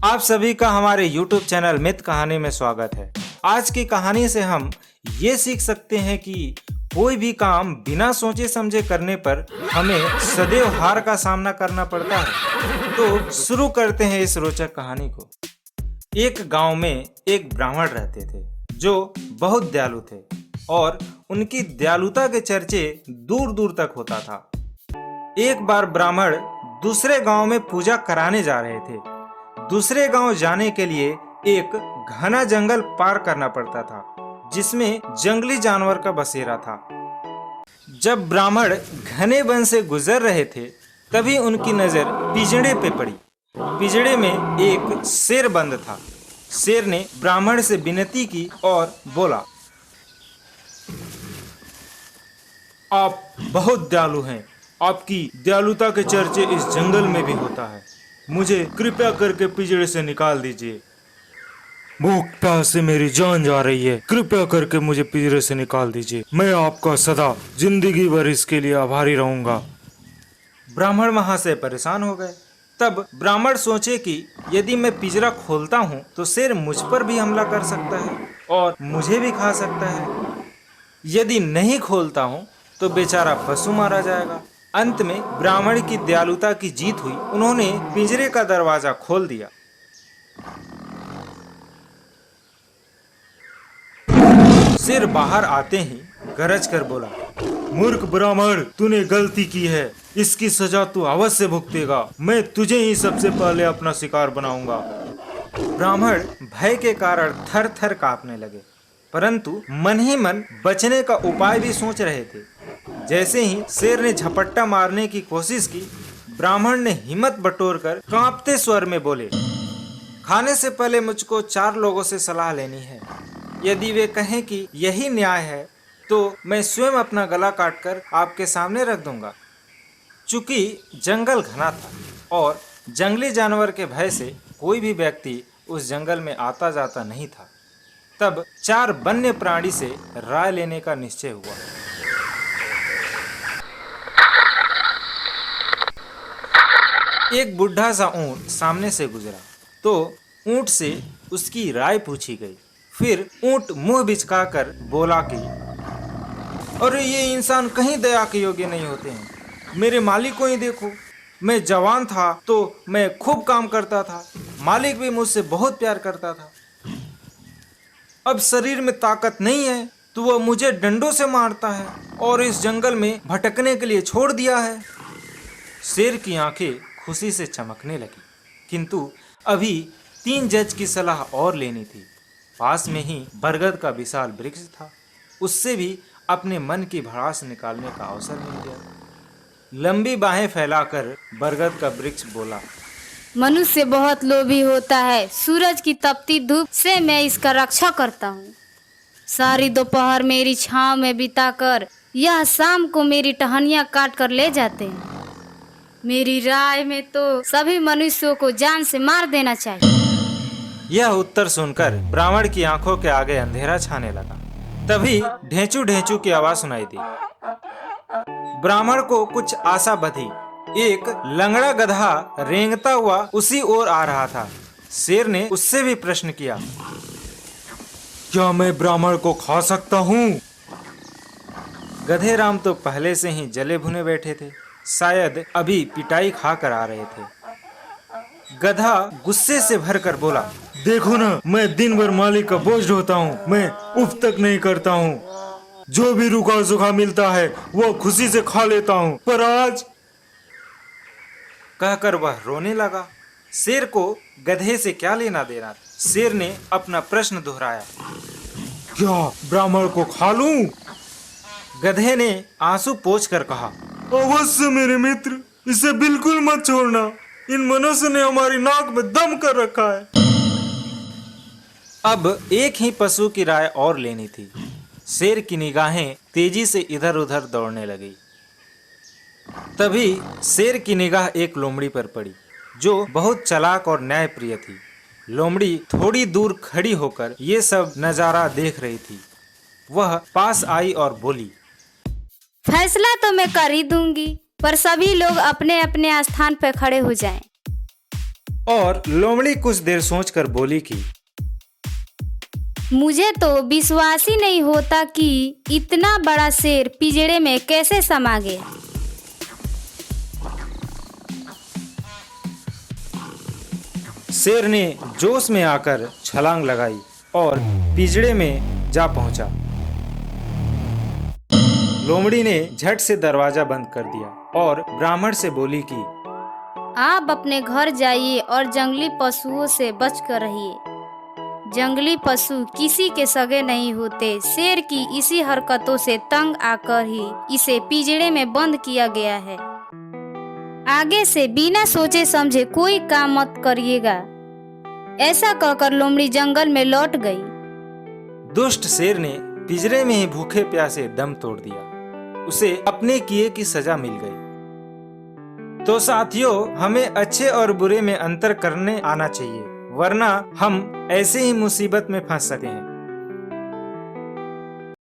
आप सभी का हमारे YouTube चैनल मिथ कहानी में स्वागत है। आज की कहानी से हम ये सीख सकते हैं कि कोई भी काम बिना सोचे समझे करने पर हमें सदैव हार का सामना करना पड़ता है। तो शुरू करते हैं इस रोचक कहानी को। एक गांव में एक ब्राह्मण रहते थे जो बहुत दयालु थे और उनकी दयालुता के चर्चे दूर दूर तक होता था। एक बार ब्राह्मण दूसरे गांव में पूजा कराने जा रहे थे। दूसरे गांव जाने के लिए एक घना जंगल पार करना पड़ता था जिसमें जंगली जानवर का बसेरा था। जब ब्राह्मण घने वन से गुजर रहे थे तभी उनकी नजर पिंजड़े पे पड़ी। पिंजड़े में एक शेर बंद था। शेर ने ब्राह्मण से विनती की और बोला, आप बहुत दयालु हैं। आपकी दयालुता के चर्चे इस जंगल में भी होता है। मुझे कृपया करके पिंजड़े से निकाल दीजिए। भूख प्यास से मेरी जान जा रही है। कृपया करके मुझे पिंजरे से निकाल दीजिए। मैं आपका सदा जिंदगी भर इसके लिए आभारी रहूंगा। ब्राह्मण वहां से परेशान हो गए। तब ब्राह्मण सोचे कि यदि मैं पिंजरा खोलता हूँ तो शेर मुझ पर भी हमला कर सकता है और मुझे भी खा सकता है। यदि नहीं खोलता हूँ तो बेचारा पशु मारा जाएगा। अंत में ब्राह्मण की दयालुता की जीत हुई। उन्होंने पिंजरे का दरवाजा खोल दिया। शेर बाहर आते ही गरज कर बोला, मूर्ख ब्राह्मण, तूने गलती की है। इसकी सजा तू अवश्य भुगतेगा। मैं तुझे ही सबसे पहले अपना शिकार बनाऊंगा। ब्राह्मण भय के कारण थर थर कांपने लगे, परंतु मन ही मन बचने का उपाय भी सोच रहे थे। जैसे ही शेर ने झपट्टा मारने की कोशिश की, ब्राह्मण ने हिम्मत बटोरकर कांपते स्वर में बोले, खाने से पहले मुझको 4 लोगों से सलाह लेनी है। यदि वे कहें कि यही न्याय है तो मैं स्वयं अपना गला काटकर आपके सामने रख दूंगा। चूंकि जंगल घना था और जंगली जानवर के भय से कोई भी व्यक्ति उस जंगल में आता जाता नहीं था, तब 4 वन्य प्राणी से राय लेने का निश्चय हुआ। एक बुढ़ा सा ऊंट सामने से गुजरा तो ऊंट से उसकी राय पूछी गई। फिर ऊंट मुंह बिचकाकर बोला कि अरे ये इंसान कहीं दया के योग्य नहीं होते हैं। मेरे मालिक को ही देखो। मैं जवान था तो मैं खूब काम करता था। मालिक भी मुझसे बहुत प्यार करता था। अब शरीर में ताकत नहीं है तो वह मुझे डंडों से मारता है और इस जंगल में भटकने के लिए छोड़ दिया है। शेर की आंखें खुशी से चमकने लगी, किंतु अभी 3 जज की सलाह और लेनी थी। पास में ही बरगद का विशाल वृक्ष था। उससे भी अपने मन की भड़ास निकालने का अवसर मिल गया। लंबी बाहें फैलाकर बरगद का वृक्ष बोला, मनुष्य बहुत लोभी होता है। सूरज की तपती धूप से मैं इसका रक्षा करता हूँ। सारी दोपहर मेरी छांव में बिताकर यह शाम को मेरी टहनियाँ काट कर ले जाते हैं। मेरी राय में तो सभी मनुष्यों को जान से मार देना चाहिए। यह उत्तर सुनकर ब्राह्मण की आंखों के आगे अंधेरा छाने लगा। तभी ढेंचू ढेंचू की आवाज सुनाई दी। ब्राह्मण को कुछ आशा बंधी। एक लंगड़ा गधा रेंगता हुआ उसी ओर आ रहा था। शेर ने उससे भी प्रश्न किया, क्या मैं ब्राह्मण को खा सकता हूँ? गधे राम तो पहले से ही जले भुने बैठे थे। शायद अभी पिटाई खाकर आ रहे थे। गधा गुस्से से भरकर बोला, देखो ना, मैं दिन भर मालिक का बोझ ढोता हूँ। मैं उफ तक नहीं करता हूँ। जो भी रूखा सूखा मिलता है वो खुशी से खा लेता हूँ, पर आज। कहकर वह रोने लगा। शेर को गधे से क्या लेना देना। शेर ने अपना प्रश्न दोहराया, क्या ब्राह्मण को खा लूं? गधे ने आंसू पोंछकर कहा, अवश्य मेरे मित्र, इसे बिल्कुल मत छोड़ना। इन मनुष्य ने हमारी नाक में दम कर रखा है। अब एक ही पशु की राय और लेनी थी। शेर की निगाहें तेजी से इधर उधर दौड़ने लगी। तभी शेर की निगाह एक लोमड़ी पर पड़ी जो बहुत चालाक और न्यायप्रिय थी। लोमड़ी थोड़ी दूर खड़ी होकर ये सब नजारा देख रही थी। वह पास आई और बोली, फैसला तो मैं कर ही दूंगी, पर सभी लोग अपने अपने स्थान पर खड़े हो जाएं। और लोमड़ी कुछ देर सोचकर बोली कि मुझे तो विश्वास ही नहीं होता कि इतना बड़ा शेर पिंजरे में कैसे समा गया। शेर ने जोश में आकर छलांग लगाई और पिंजरे में जा पहुंचा। लोमड़ी ने झट से दरवाजा बंद कर दिया और ब्राह्मण से बोली कि आप अपने घर जाइए और जंगली पशुओं से बचकर रहिए। जंगली पशु किसी के सगे नहीं होते। शेर की इसी हरकतों से तंग आकर ही इसे पिंजरे में बंद किया गया है। आगे से बिना सोचे समझे कोई काम मत करिएगा। ऐसा कहकर लोमड़ी जंगल में लौट गई। दुष्ट शेर ने पिंजरे में ही भूखे प्यासे दम तोड़ दिया। उसे अपने किए की सजा मिल गई। तो साथियों, हमें अच्छे और बुरे में अंतर करने आना चाहिए, वरना हम ऐसे ही मुसीबत में फंस सकते हैं।